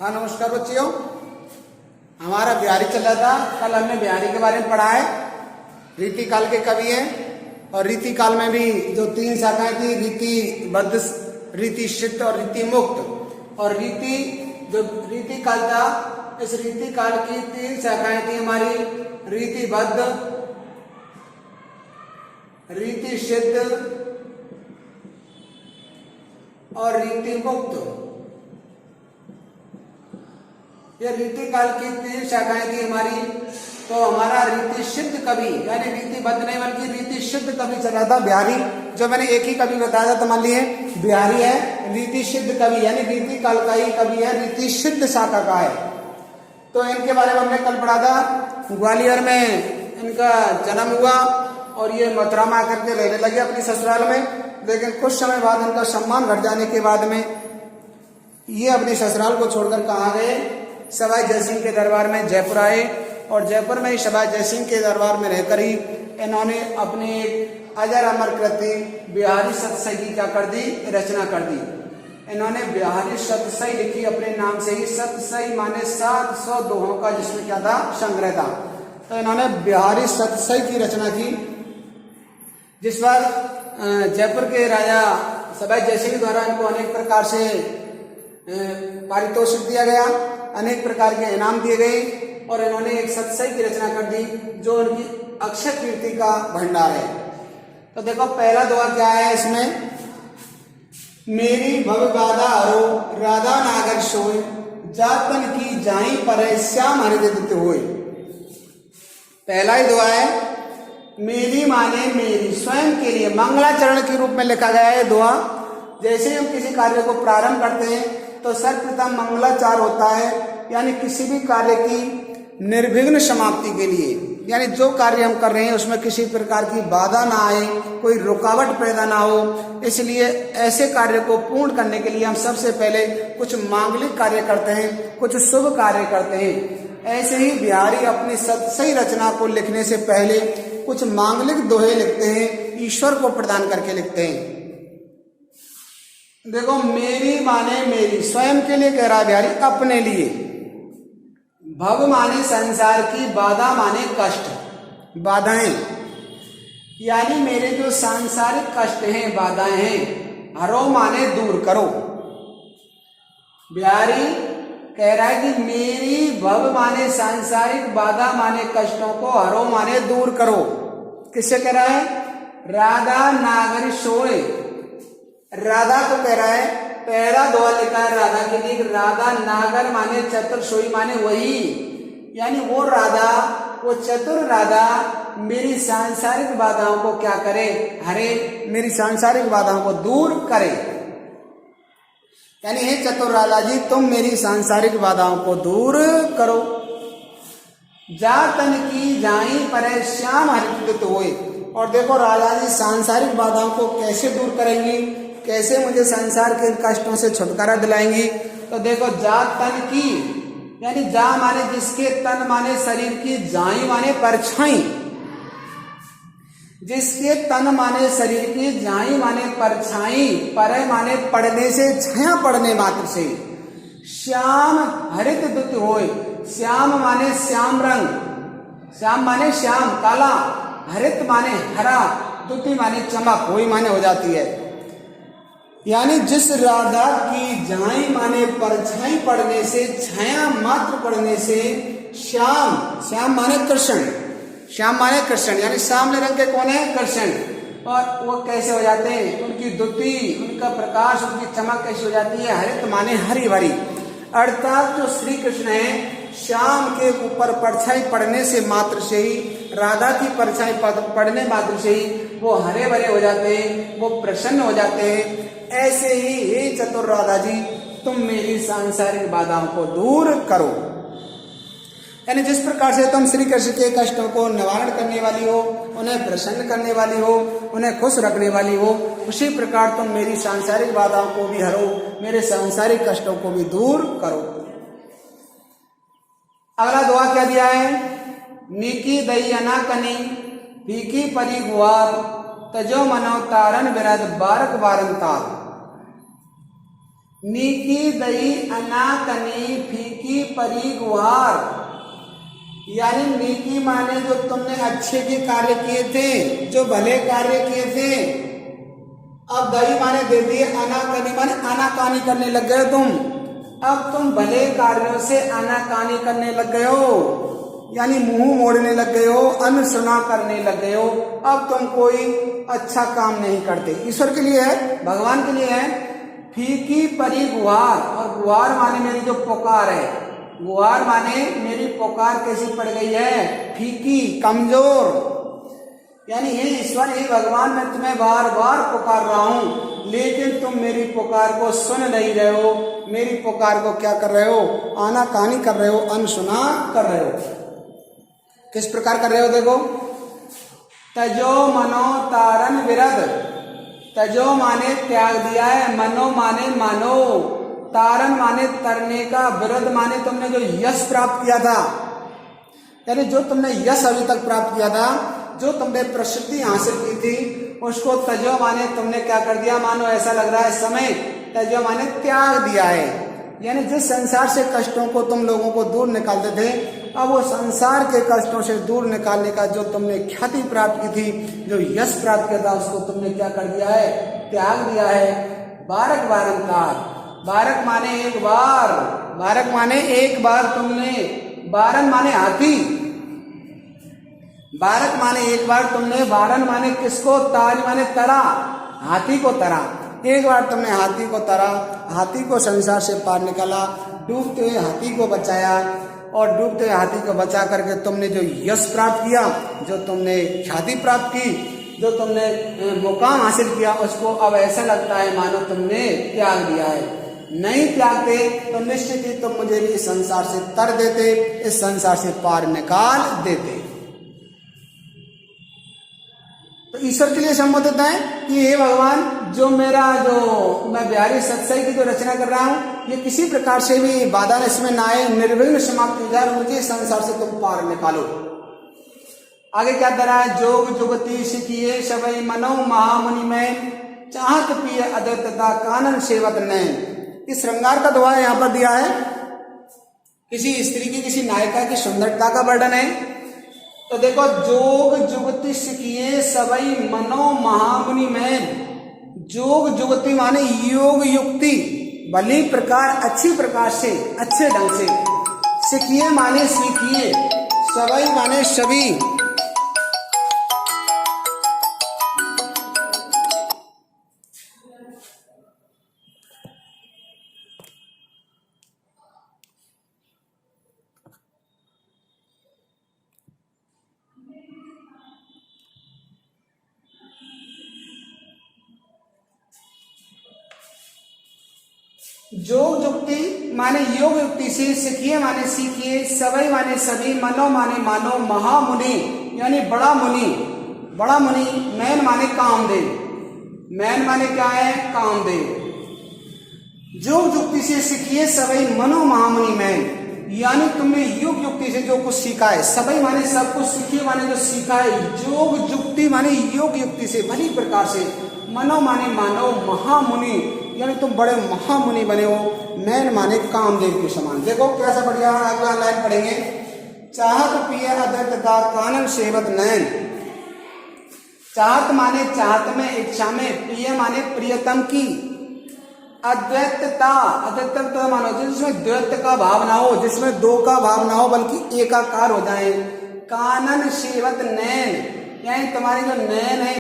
हाँ नमस्कार बच्चियों, हमारा बिहारी चल रहा था। कल हमने बिहारी के बारे में पढ़ा है। रीति काल के कवि हैं और रीति काल में भी जो तीन शाखाएं थी, रीतिबद्ध, रीति सिद्ध और रीति मुक्त। और रीति काल था, इस रीति काल की तीन शाखाएं थी हमारी, रीतिबद्ध, रीति सिद्ध और रीति मुक्त। ये रीति काल की तीन शाखाएं थी हमारी। तो हमारा रीति सिद्ध कवि, यानी रीतिबद्ध नहीं बल्कि रीति सिद्ध कवि चल रहा था बिहारी। जो मैंने एक ही कवि बताया था, तो मान लिए बिहारी है रीति सिद्ध कवि, यानी रीति काल का ही कवि है, रीति सिद्ध शाखा का है। तो इनके बारे में हमने कल पढ़ा था। ग्वालियर में इनका जन्म हुआ और ये मथुरा में आकर के रहने लगे अपनी ससुराल में। लेकिन कुछ समय बाद इनका सम्मान घट जाने के बाद में ये अपने ससुराल को छोड़कर कहाँ गए? सवाई जयसिंह के दरबार में जयपुर आए। और जयपुर में ही सवाई जयसिंह के दरबार में रहकर ही इन्होंने अपनी एक अजर अमर कृति बिहारी सतसई की क्या कर दी? रचना कर दी। इन्होंने बिहारी सतसई लिखी अपने नाम से ही। सतसई माने 700 दोहों का, जिसमें क्या था? संग्रह था। तो इन्होंने बिहारी सतसई की रचना की, जिस पर जयपुर के राजा सवाई जयसिंह द्वारा इनको अनेक प्रकार से पारितोषिक दिया गया, अनेक प्रकार के इनाम दिए गए और इन्होंने एक सतसई की रचना कर दी जो उनकी अक्षय कीर्ति का भंडार है। तो देखो पहला दोहा क्या है इसमें? मेरी भव बाधा हरो राधा नागर सोई, जातन की जाई पर श्याम हरिदित होय। पहला ही दोहा है। मेरी माने मेरी, स्वयं के लिए, मंगलाचरण के रूप में लिखा गया है दोहा। जैसे ही हम किसी कार्य को प्रारंभ करते हैं तो सर्वप्रथम मंगलाचार होता है, यानी किसी भी कार्य की निर्विघ्न समाप्ति के लिए, यानी जो कार्य हम कर रहे हैं उसमें किसी प्रकार की बाधा ना आए, कोई रुकावट पैदा ना हो। इसलिए ऐसे कार्य को पूर्ण करने के लिए हम सबसे पहले कुछ मांगलिक कार्य करते हैं, कुछ शुभ कार्य करते हैं। ऐसे ही बिहारी अपनी सतसई रचना को लिखने से पहले कुछ मांगलिक दोहे लिखते हैं, ईश्वर को प्रदान करके लिखते हैं। देखो मेरी माने मेरी, स्वयं के लिए कह रहा है बिहारी, अपने लिए। भव माने संसार की, बाधा माने कष्ट, बाधाएं, यानी मेरे जो सांसारिक कष्ट हैं, बाधाएं हैं। हरो माने दूर करो। बिहारी कह रहा है कि मेरी भव माने सांसारिक, बाधा माने कष्टों को हरो माने दूर करो। किससे कह रहा है? राधा नागर सोए, राधा को कह रहा है। पहला दोहा लिखा है राधा के लिए। राधा नागर माने चतुर, सोई माने वही, यानी वो राधा, वो चतुर राधा मेरी सांसारिक बाधाओं को क्या करे? हरे, मेरी सांसारिक बाधाओं को दूर करे। यानी हे चतुर राधा जी, तुम मेरी सांसारिक बाधाओं को दूर करो। जातन की जाई पर श्याम हरिदित होए। और देखो राजा जी सांसारिक बाधाओं को कैसे दूर करेंगी, कैसे मुझे संसार के कष्टों से छुटकारा दिलाएंगी? तो देखो जा तन की, यानी जा माने जिसके, तन माने शरीर की, जाई माने परछाई। जिसके तन माने शरीर की, जाई माने परछाई, पर माने पड़ने से, छाया पड़ने मात्र से। श्याम हरित दुत होय। श्याम माने श्याम रंग, श्याम माने श्याम काला, हरित माने हरा, दुति माने चमक, होई माने हो जाती है। यानी जिस राधा की जाई माने परछाई पड़ने से, छाया मात्र पड़ने से, श्याम, श्याम माने कृष्ण, श्याम माने कृष्ण, यानी सामने रंग के कौन है? कृष्ण। और वो कैसे हो जाते हैं? उनकी दुति, उनका प्रकाश, उनकी चमक कैसे हो जाती है? हरित माने हरी भरी। अर्थात जो श्री कृष्ण है, श्याम के ऊपर परछाई पड़ने से मात्र से ही, राधा की परछाई पड़ने मात्र से ही वो हरे भरे हो जाते हैं, वो प्रसन्न हो जाते हैं। ऐसे ही हे चतुर राधा जी, तुम मेरी सांसारिक बाधाओं को दूर करो। यानी जिस प्रकार से तुम श्री कृष्ण के कष्टों को निवारण करने वाली हो, उन्हें प्रसन्न करने वाली हो, उन्हें खुश रखने वाली हो, उसी प्रकार तुम मेरी सांसारिक बाधाओं को भी हरो, मेरे सांसारिक कष्टों को भी दूर करो। अगला दुआ क्या दिया है? नीकी दई अना कनी, फीकी परी गुआर, तजो मनो तारन विरद बारक बारन तार। नीकी दही अनाकनी फीकी परी गुहार, यानी नीकी माने जो तुमने अच्छे के कार्य किए थे, जो भले कार्य किए थे। अब दही माने दे दिए, अनाकनी माने आनाकानी करने लग गए तुम। अब तुम भले कार्यों से आनाकानी करने लग गए हो, यानी मुंह मोड़ने लग गए हो, अनसुना करने लग गए हो। अब तुम कोई अच्छा काम नहीं करते। ईश्वर के लिए है, भगवान के लिए है। फीकी परी गुहार, और गुहार माने मेरी जो पुकार है, गुहार माने मेरी पुकार कैसी पड़ गई है, फीकी, कमजोर। यानी हे ईश्वर, हे भगवान, मैं तुम्हें बार बार पुकार रहा हूं, लेकिन तुम मेरी पुकार को सुन नहीं रहे हो। मेरी पुकार को क्या कर रहे हो, आनाकानी कर रहे हो, अनसुना कर रहे हो। किस प्रकार कर रहे हो, देखो। तजो मनो तारन विरद, तजो माने त्याग दिया है, मनो माने मानो, तारन माने तरने का, विरद माने तुमने जो यश प्राप्त किया था, यानी जो तुमने यश अभी तक प्राप्त किया था, जो तुमने प्रसिद्धि हासिल की थी, उसको तजो माने तुमने क्या कर दिया, मानो ऐसा लग रहा है इस समय, तजो माने त्याग दिया है। यानी जिस संसार से कष्टों को तुम लोगों को दूर निकालते थे, अब वो संसार के कष्टों से दूर निकालने का जो तुमने ख्याति प्राप्त की थी, जो यश प्राप्त किया था, उसको तुमने क्या कर दिया है, त्याग दिया है। बारक बारंकार, बारक माने एक बार, बारक माने एक बार तुमने, बारन माने हाथी, बारक माने एक बार तुमने, बारन माने किसको, तारी माने तरा, हाथी को तरा। एक बार तुमने हाथी को तरा, हाथी को संसार से पार निकाला, डूबते हुए हाथी को बचाया, और डूबते हुए हाथी को बचा करके तुमने जो यश प्राप्त किया, जो तुमने ख्याति प्राप्त की, जो तुमने मुकाम हासिल किया, उसको अब ऐसा लगता है मानो तुमने त्याग दिया है। नहीं त्यागते तो निश्चित ही तुम मुझे भी इस संसार से तर देते, इस संसार से पार निकाल देते। तो ईश्वर के लिए संबोधित है कि हे भगवान, जो मेरा जो मैं बिहारी सत्संग की जो रचना कर रहा हूं, ये किसी प्रकार से भी बाधा इसमें ना आए, निर्विघ्न समाप्त हो जाए, मुझे संसार से तुम पार निकालो। आगे क्या कह रहा है, जोग जुगति सिखिए सबई मनो महामुनि में, चाहत पिय अद्वैतता कानन सेवत नैन। इस श्रृंगार का दुआ यहाँ पर दिया है, किसी स्त्री की, किसी नायिका की सुंदरता का वर्णन है। तो देखो, जोग जुगति सिखिए सबई मनो महामुनि में, जोग जुगति माने योग युक्ति, भली प्रकार, अच्छी प्रकार से, अच्छे ढंग से, सिखिए माने सीखिए, सबई माने सभी, जोग युक्ति माने योग युक्ति से, सीखिए माने सीखिए, सबई माने सभी, मनो माने मानो, महामुनि यानी बड़ा मुनि, बड़ा मुनि, मैन माने कामदेव, मैन माने क्या है, कामदेव। जोग युक्ति से सीखिए सबई मनो महामुनि मैन, यानी तुमने योग युक्ति से जो कुछ सीखा है, सबई माने सब कुछ, सीखिए माने जो सीखा है, योग युक्ति माने योग युक्ति से, भली प्रकार से, मनो माने मानो, महामुनि यानी तुम बड़े महामुनि बने हो, मैन माने कामदेव के समान। देखो कैसा बढ़िया, अगला लाइन पढ़ेंगे, चाहत पिय अद्वैतता कानन सेवत नैन। चाहत माने चाहत में, इच्छा में, प्रिय माने प्रियतम की, अद्वैतता, अद्वैतता मानो जिसमें द्वैत का भाव ना हो, जिसमें दो का भाव ना हो बल्कि एकाकार हो जाए। कानन सेवत नैन, यानी तुम्हारी जो नैन है